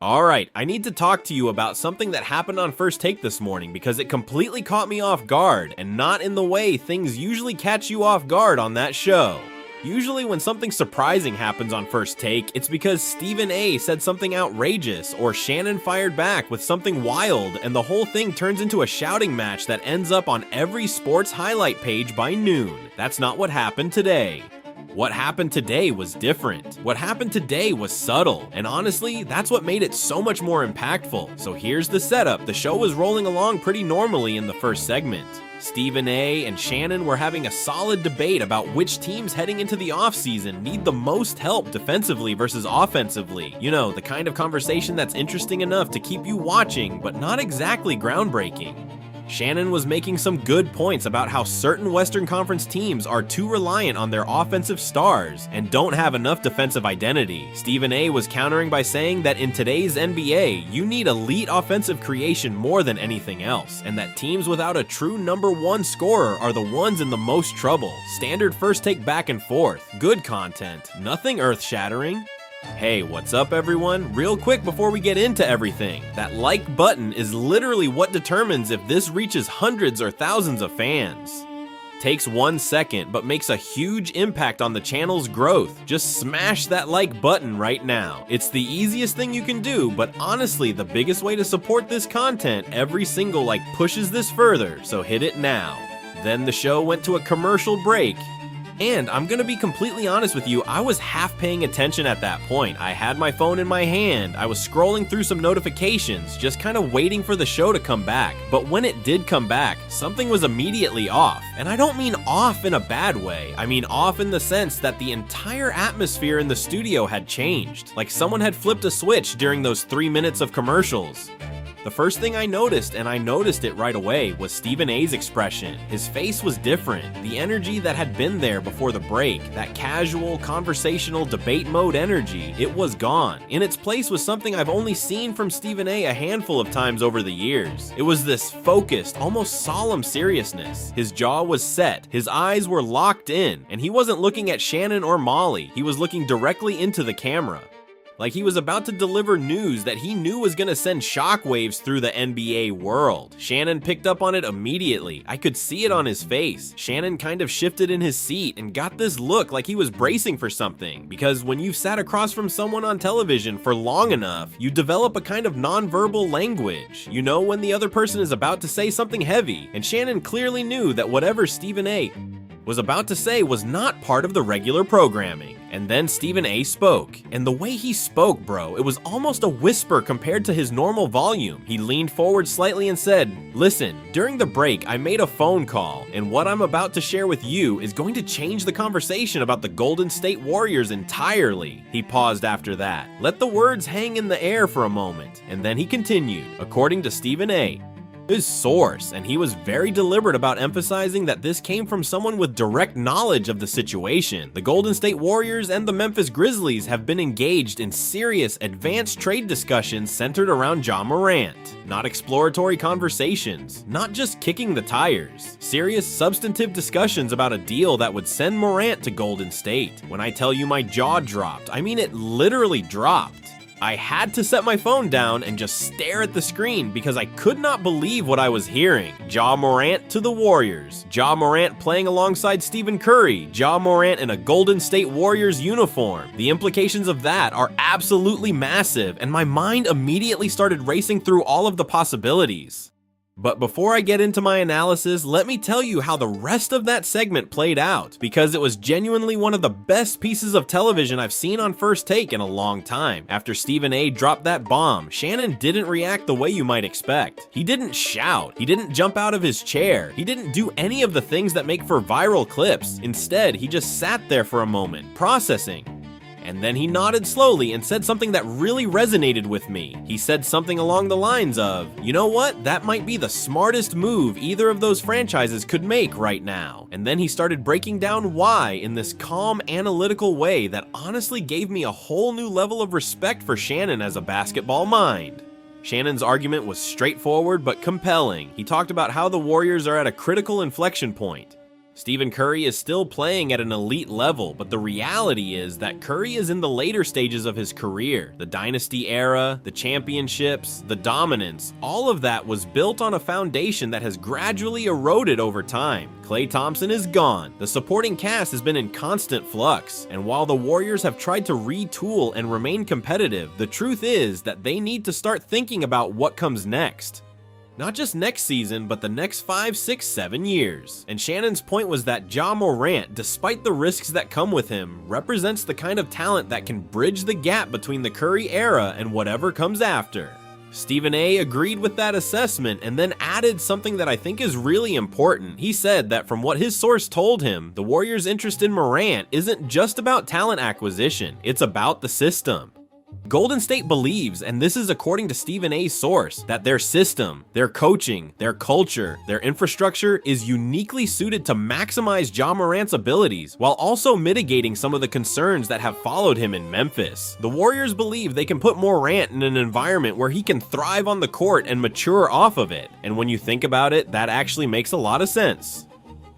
Alright, I need to talk to you about something that happened on First Take this morning because it completely caught me off guard, and not in the way things usually catch you off guard on that show. Usually when something surprising happens on First Take, it's because Stephen A said something outrageous, or Shannon fired back with something wild, and the whole thing turns into a shouting match that ends up on every sports highlight page by noon. That's not what happened today. What happened today was different. What happened today was subtle, and honestly, that's what made it so much more impactful. So here's the setup. The show was rolling along pretty normally in the first segment. Stephen A and Shannon were having a solid debate about which teams heading into the offseason need the most help defensively versus offensively. You know, the kind of conversation that's interesting enough to keep you watching, but not exactly groundbreaking. Shannon was making some good points about how certain Western Conference teams are too reliant on their offensive stars and don't have enough defensive identity. Stephen A was countering by saying that in today's NBA, you need elite offensive creation more than anything else, and that teams without a true number one scorer are the ones in the most trouble. Standard First Take back and forth. Good content. Nothing earth-shattering. Hey, what's up everyone? Real quick before we get into everything, that like button is literally what determines if this reaches hundreds or thousands of fans. Takes 1 second, but makes a huge impact on the channel's growth. Just smash that like button right now. It's the easiest thing you can do, but honestly, the biggest way to support this content, every single like pushes this further, so hit it now. Then the show went to a commercial break. And I'm gonna be completely honest with you, I was half paying attention at that point. I had my phone in my hand, I was scrolling through some notifications, just kind of waiting for the show to come back. But when it did come back, something was immediately off. And I don't mean off in a bad way, I mean off in the sense that the entire atmosphere in the studio had changed. Like someone had flipped a switch during those 3 minutes of commercials. The first thing I noticed, and I noticed it right away, was Stephen A's expression. His face was different. The energy that had been there before the break, that casual, conversational, debate mode energy, it was gone. In its place was something I've only seen from Stephen A a handful of times over the years. It was this focused, almost solemn seriousness. His jaw was set, his eyes were locked in, and he wasn't looking at Shannon or Molly, he was looking directly into the camera. Like he was about to deliver news that he knew was gonna send shockwaves through the NBA world. Shannon picked up on it immediately. I could see it on his face. Shannon kind of shifted in his seat and got this look like he was bracing for something. Because when you've sat across from someone on television for long enough, you develop a kind of nonverbal language. You know when the other person is about to say something heavy, and Shannon clearly knew that whatever Stephen A was about to say was not part of the regular programming. And then Stephen A spoke. And the way he spoke, bro, it was almost a whisper compared to his normal volume. He leaned forward slightly and said, "Listen, during the break, I made a phone call, and what I'm about to share with you is going to change the conversation about the Golden State Warriors entirely." He paused after that. Let the words hang in the air for a moment, and then he continued, according to Stephen A, his source, and he was very deliberate about emphasizing that this came from someone with direct knowledge of the situation. The Golden State Warriors and the Memphis Grizzlies have been engaged in serious, advanced trade discussions centered around Ja Morant. Not exploratory conversations, not just kicking the tires. Serious, substantive discussions about a deal that would send Morant to Golden State. When I tell you my jaw dropped, I mean it literally dropped. I had to set my phone down and just stare at the screen because I could not believe what I was hearing. Ja Morant to the Warriors. Ja Morant playing alongside Stephen Curry. Ja Morant in a Golden State Warriors uniform. The implications of that are absolutely massive, and my mind immediately started racing through all of the possibilities. But before I get into my analysis, let me tell you how the rest of that segment played out, because it was genuinely one of the best pieces of television I've seen on First Take in a long time. After Stephen A dropped that bomb, Shannon didn't react the way you might expect. He didn't shout, he didn't jump out of his chair, he didn't do any of the things that make for viral clips. Instead, he just sat there for a moment, processing. And then he nodded slowly and said something that really resonated with me. He said something along the lines of, "You know what? That might be the smartest move either of those franchises could make right now." And then he started breaking down why in this calm, analytical way that honestly gave me a whole new level of respect for Shannon as a basketball mind. Shannon's argument was straightforward but compelling. He talked about how the Warriors are at a critical inflection point. Stephen Curry is still playing at an elite level, but the reality is that Curry is in the later stages of his career. The Dynasty era, the championships, the dominance, all of that was built on a foundation that has gradually eroded over time. Klay Thompson is gone, the supporting cast has been in constant flux, and while the Warriors have tried to retool and remain competitive, the truth is that they need to start thinking about what comes next. Not just next season, but the next 5, 6, 7 years. And Shannon's point was that Ja Morant, despite the risks that come with him, represents the kind of talent that can bridge the gap between the Curry era and whatever comes after. Stephen A. agreed with that assessment and then added something that I think is really important. He said that from what his source told him, the Warriors' interest in Morant isn't just about talent acquisition, it's about the system. Golden State believes, and this is according to Stephen A's source, that their system, their coaching, their culture, their infrastructure is uniquely suited to maximize Ja Morant's abilities while also mitigating some of the concerns that have followed him in Memphis. The Warriors believe they can put Morant in an environment where he can thrive on the court and mature off of it, and when you think about it, that actually makes a lot of sense.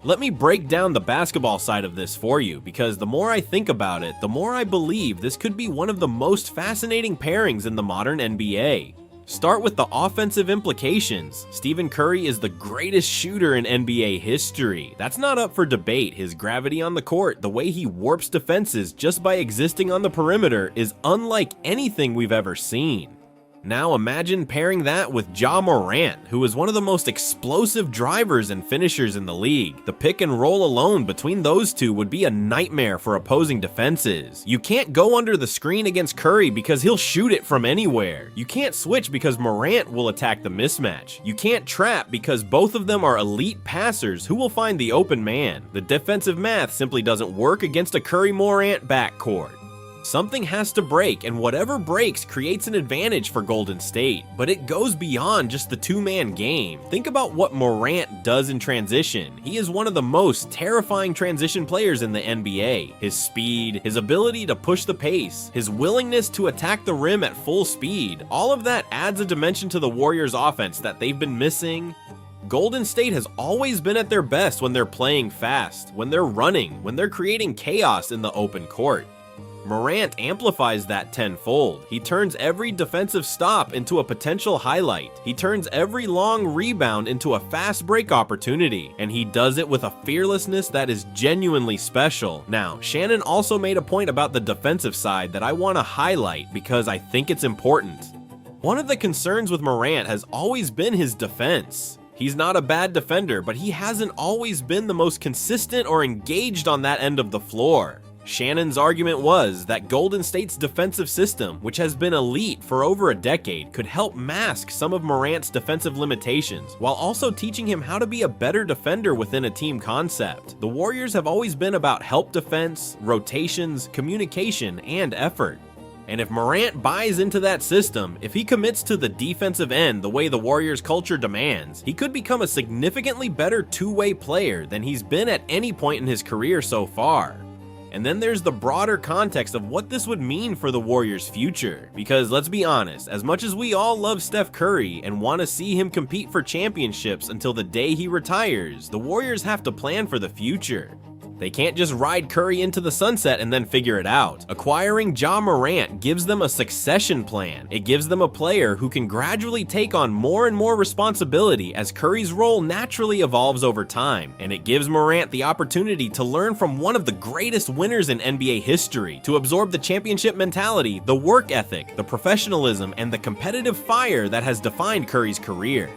Let me break down the basketball side of this for you, because the more I think about it, the more I believe this could be one of the most fascinating pairings in the modern NBA. Start with the offensive implications. Stephen Curry is the greatest shooter in NBA history. That's not up for debate. His gravity on the court, the way he warps defenses just by existing on the perimeter, is unlike anything we've ever seen. Now imagine pairing that with Ja Morant, who is one of the most explosive drivers and finishers in the league. The pick and roll alone between those two would be a nightmare for opposing defenses. You can't go under the screen against Curry because he'll shoot it from anywhere. You can't switch because Morant will attack the mismatch. You can't trap because both of them are elite passers who will find the open man. The defensive math simply doesn't work against a Curry-Morant backcourt. Something has to break, and whatever breaks creates an advantage for Golden State, but it goes beyond just the two-man game. Think about what Morant does in transition. He is one of the most terrifying transition players in the NBA. His speed, his ability to push the pace, his willingness to attack the rim at full speed, all of that adds a dimension to the Warriors' offense that they've been missing. Golden State has always been at their best when they're playing fast, when they're running, when they're creating chaos in the open court. Morant amplifies that tenfold. He turns every defensive stop into a potential highlight. He turns every long rebound into a fast break opportunity, and he does it with a fearlessness that is genuinely special. Now, Shannon also made a point about the defensive side that I want to highlight because I think it's important. One of the concerns with Morant has always been his defense. He's not a bad defender, but he hasn't always been the most consistent or engaged on that end of the floor. Shannon's argument was that Golden State's defensive system, which has been elite for over a decade, could help mask some of Morant's defensive limitations, while also teaching him how to be a better defender within a team concept. The Warriors have always been about help defense, rotations, communication, and effort. And if Morant buys into that system, if he commits to the defensive end the way the Warriors culture demands, he could become a significantly better two-way player than he's been at any point in his career so far. And then there's the broader context of what this would mean for the Warriors' future. Because let's be honest, as much as we all love Steph Curry and want to see him compete for championships until the day he retires, the Warriors have to plan for the future. They can't just ride Curry into the sunset and then figure it out. Acquiring Ja Morant gives them a succession plan. It gives them a player who can gradually take on more and more responsibility as Curry's role naturally evolves over time. And it gives Morant the opportunity to learn from one of the greatest winners in NBA history, to absorb the championship mentality, the work ethic, the professionalism, and the competitive fire that has defined Curry's career.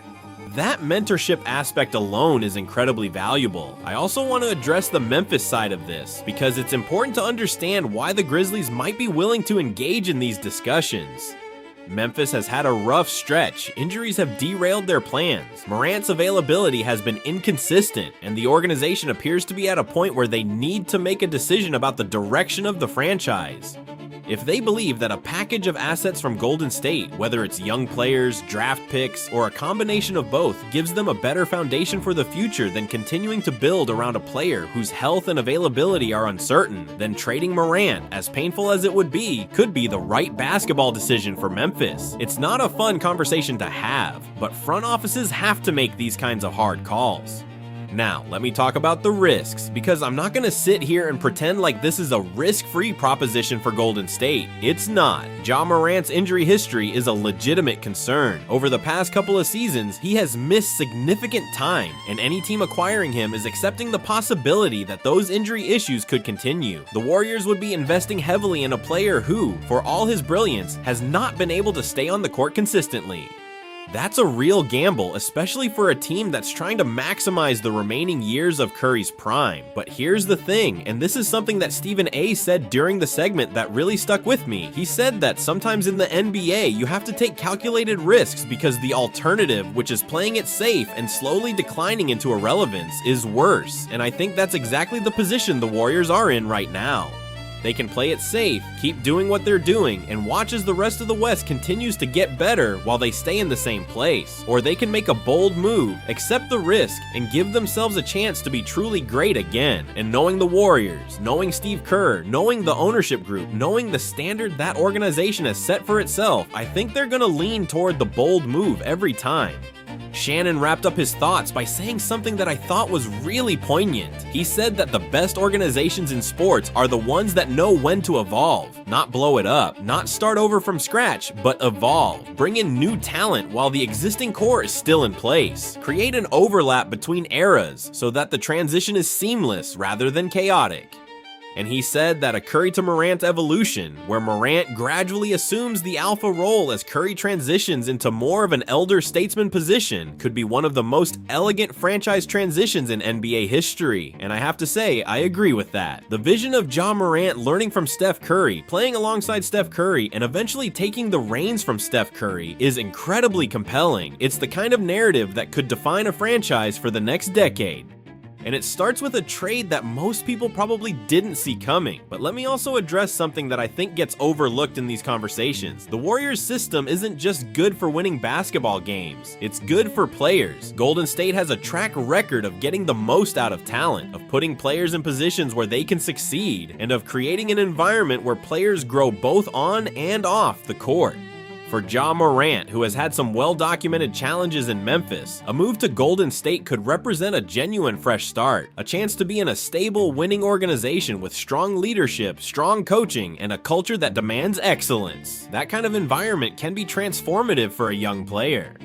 That mentorship aspect alone is incredibly valuable. I also want to address the Memphis side of this, because it's important to understand why the Grizzlies might be willing to engage in these discussions. Memphis has had a rough stretch. Injuries have derailed their plans. Morant's availability has been inconsistent, and the organization appears to be at a point where they need to make a decision about the direction of the franchise. If they believe that a package of assets from Golden State, whether it's young players, draft picks, or a combination of both, gives them a better foundation for the future than continuing to build around a player whose health and availability are uncertain, then trading Morant, as painful as it would be, could be the right basketball decision for Memphis. It's not a fun conversation to have, but front offices have to make these kinds of hard calls. Now, let me talk about the risks, because I'm not gonna sit here and pretend like this is a risk-free proposition for Golden State. It's not. Ja Morant's injury history is a legitimate concern. Over the past couple of seasons, he has missed significant time, and any team acquiring him is accepting the possibility that those injury issues could continue. The Warriors would be investing heavily in a player who, for all his brilliance, has not been able to stay on the court consistently. That's a real gamble, especially for a team that's trying to maximize the remaining years of Curry's prime. But here's the thing, and this is something that Stephen A. said during the segment that really stuck with me. He said that sometimes in the NBA, you have to take calculated risks because the alternative, which is playing it safe and slowly declining into irrelevance, is worse. And I think that's exactly the position the Warriors are in right now. They can play it safe, keep doing what they're doing, and watch as the rest of the West continues to get better while they stay in the same place. Or they can make a bold move, accept the risk, and give themselves a chance to be truly great again. And knowing the Warriors, knowing Steve Kerr, knowing the ownership group, knowing the standard that organization has set for itself, I think they're gonna lean toward the bold move every time. Shannon wrapped up his thoughts by saying something that I thought was really poignant. He said that the best organizations in sports are the ones that know when to evolve, not blow it up, not start over from scratch, but evolve. Bring in new talent while the existing core is still in place. Create an overlap between eras so that the transition is seamless rather than chaotic. And he said that a Curry to Morant evolution, where Morant gradually assumes the alpha role as Curry transitions into more of an elder statesman position, could be one of the most elegant franchise transitions in NBA history. And I have to say, I agree with that. The vision of Ja Morant learning from Steph Curry, playing alongside Steph Curry, and eventually taking the reins from Steph Curry is incredibly compelling. It's the kind of narrative that could define a franchise for the next decade. And it starts with a trade that most people probably didn't see coming. But let me also address something that I think gets overlooked in these conversations. The Warriors system isn't just good for winning basketball games, it's good for players. Golden State has a track record of getting the most out of talent, of putting players in positions where they can succeed, and of creating an environment where players grow both on and off the court. For Ja Morant, who has had some well-documented challenges in Memphis, a move to Golden State could represent a genuine fresh start, a chance to be in a stable, winning organization with strong leadership, strong coaching, and a culture that demands excellence. That kind of environment can be transformative for a young player.